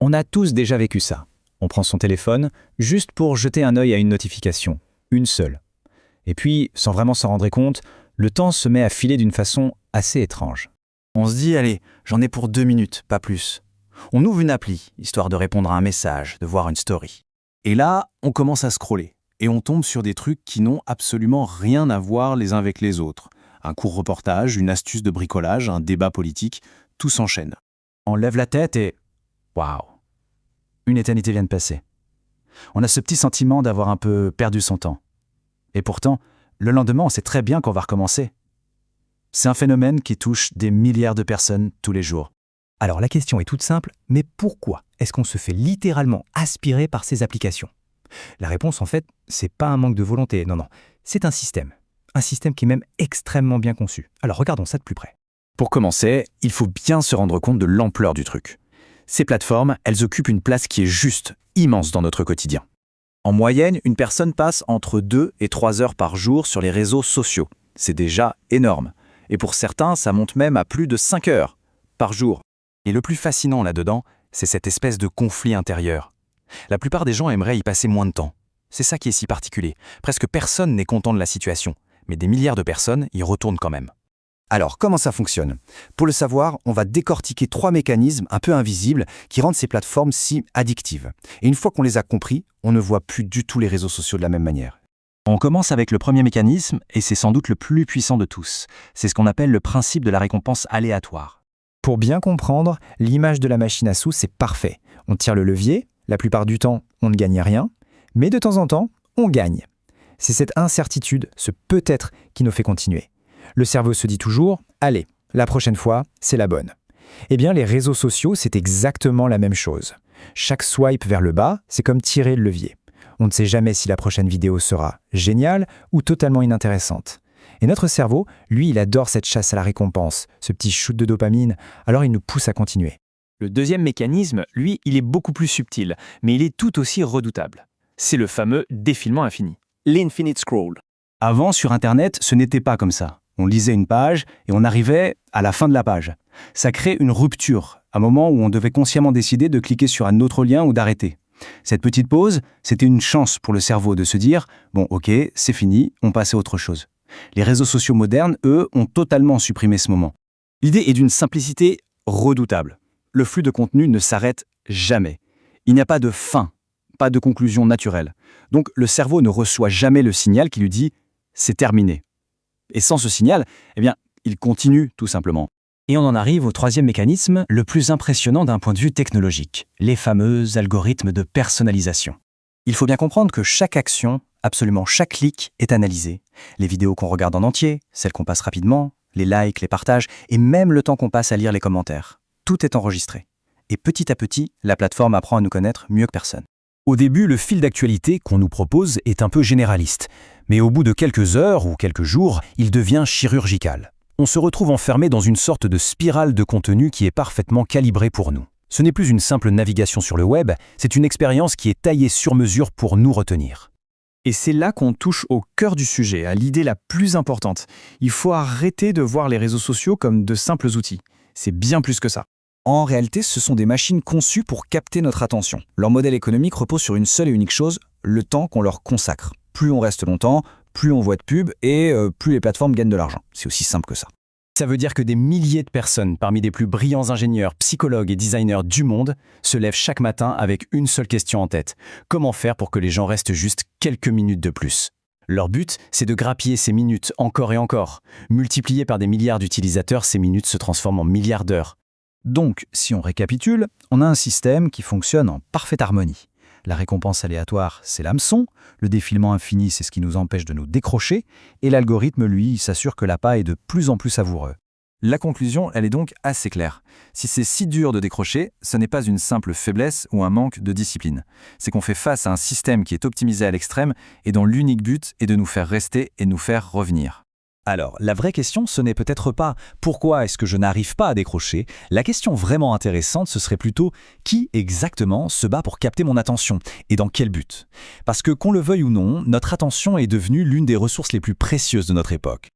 On a tous déjà vécu ça. On prend son téléphone juste pour jeter un œil à une notification, une seule. Et puis, sans vraiment s'en rendre compte, le temps se met à filer d'une façon assez étrange. On se dit, allez, j'en ai pour 2 minutes, pas plus. On ouvre une appli, histoire de répondre à un message, de voir une story. Et là, on commence à scroller. Et on tombe sur des trucs qui n'ont absolument rien à voir les uns avec les autres. Un court reportage, une astuce de bricolage, un débat politique, tout s'enchaîne. On lève la tête et... waouh! Une éternité vient de passer. On a ce petit sentiment d'avoir un peu perdu son temps. Et pourtant, le lendemain, on sait très bien qu'on va recommencer. C'est un phénomène qui touche des milliards de personnes tous les jours. Alors la question est toute simple, mais pourquoi est-ce qu'on se fait littéralement aspirer par ces applications? La réponse, en fait, c'est pas un manque de volonté, non, c'est un système. Un système qui est même extrêmement bien conçu. Alors regardons ça de plus près. Pour commencer, il faut bien se rendre compte de l'ampleur du truc. Ces plateformes, elles occupent une place qui est juste immense dans notre quotidien. En moyenne, une personne passe entre 2 et 3 heures par jour sur les réseaux sociaux. C'est déjà énorme. Et pour certains, ça monte même à plus de 5 heures par jour. Et le plus fascinant là-dedans, c'est cette espèce de conflit intérieur. La plupart des gens aimeraient y passer moins de temps. C'est ça qui est si particulier. Presque personne n'est content de la situation. Mais des milliards de personnes y retournent quand même. Alors, comment ça fonctionne? Pour le savoir, on va décortiquer 3 mécanismes un peu invisibles qui rendent ces plateformes si addictives. Et une fois qu'on les a compris, on ne voit plus du tout les réseaux sociaux de la même manière. On commence avec le premier mécanisme, et c'est sans doute le plus puissant de tous. C'est ce qu'on appelle le principe de la récompense aléatoire. Pour bien comprendre, l'image de la machine à sous, c'est parfait. On tire le levier, la plupart du temps, on ne gagne rien, mais de temps en temps, on gagne. C'est cette incertitude, ce peut-être, qui nous fait continuer. Le cerveau se dit toujours « Allez, la prochaine fois, c'est la bonne ». Eh bien, les réseaux sociaux, c'est exactement la même chose. Chaque swipe vers le bas, c'est comme tirer le levier. On ne sait jamais si la prochaine vidéo sera géniale ou totalement inintéressante. Et notre cerveau, lui, il adore cette chasse à la récompense, ce petit shoot de dopamine, alors il nous pousse à continuer. Le deuxième mécanisme, lui, il est beaucoup plus subtil, mais il est tout aussi redoutable. C'est le fameux défilement infini. L'infinite scroll. Avant, sur Internet, ce n'était pas comme ça. On lisait une page et on arrivait à la fin de la page. Ça crée une rupture, un moment où on devait consciemment décider de cliquer sur un autre lien ou d'arrêter. Cette petite pause, c'était une chance pour le cerveau de se dire « Bon, ok, c'est fini, on passe à autre chose ». Les réseaux sociaux modernes, eux, ont totalement supprimé ce moment. L'idée est d'une simplicité redoutable. Le flux de contenu ne s'arrête jamais. Il n'y a pas de fin, pas de conclusion naturelle. Donc le cerveau ne reçoit jamais le signal qui lui dit « c'est terminé ». Et sans ce signal, eh bien, il continue tout simplement. Et on en arrive au troisième mécanisme, le plus impressionnant d'un point de vue technologique, les fameux algorithmes de personnalisation. Il faut bien comprendre que chaque action, absolument chaque clic est analysé. Les vidéos qu'on regarde en entier, celles qu'on passe rapidement, les likes, les partages, et même le temps qu'on passe à lire les commentaires. Tout est enregistré. Et petit à petit, la plateforme apprend à nous connaître mieux que personne. Au début, le fil d'actualité qu'on nous propose est un peu généraliste. Mais au bout de quelques heures ou quelques jours, il devient chirurgical. On se retrouve enfermé dans une sorte de spirale de contenu qui est parfaitement calibrée pour nous. Ce n'est plus une simple navigation sur le web, c'est une expérience qui est taillée sur mesure pour nous retenir. Et c'est là qu'on touche au cœur du sujet, à l'idée la plus importante. Il faut arrêter de voir les réseaux sociaux comme de simples outils. C'est bien plus que ça. En réalité, ce sont des machines conçues pour capter notre attention. Leur modèle économique repose sur une seule et unique chose, le temps qu'on leur consacre. Plus on reste longtemps, plus on voit de pubs et plus les plateformes gagnent de l'argent. C'est aussi simple que ça. Ça veut dire que des milliers de personnes, parmi les plus brillants ingénieurs, psychologues et designers du monde, se lèvent chaque matin avec une seule question en tête. Comment faire pour que les gens restent juste quelques minutes de plus? Leur but, c'est de grappiller ces minutes encore et encore. Multipliées par des milliards d'utilisateurs, ces minutes se transforment en milliards d'heures. Donc, si on récapitule, on a un système qui fonctionne en parfaite harmonie. La récompense aléatoire, c'est l'hameçon, le défilement infini, c'est ce qui nous empêche de nous décrocher, et l'algorithme, lui, s'assure que l'appât est de plus en plus savoureux. La conclusion, elle est donc assez claire. Si c'est si dur de décrocher, ce n'est pas une simple faiblesse ou un manque de discipline. C'est qu'on fait face à un système qui est optimisé à l'extrême et dont l'unique but est de nous faire rester et nous faire revenir. Alors, la vraie question, ce n'est peut-être pas « pourquoi est-ce que je n'arrive pas à décrocher ?» La question vraiment intéressante, ce serait plutôt « qui exactement se bat pour capter mon attention et dans quel but ?» Parce que, qu'on le veuille ou non, notre attention est devenue l'une des ressources les plus précieuses de notre époque.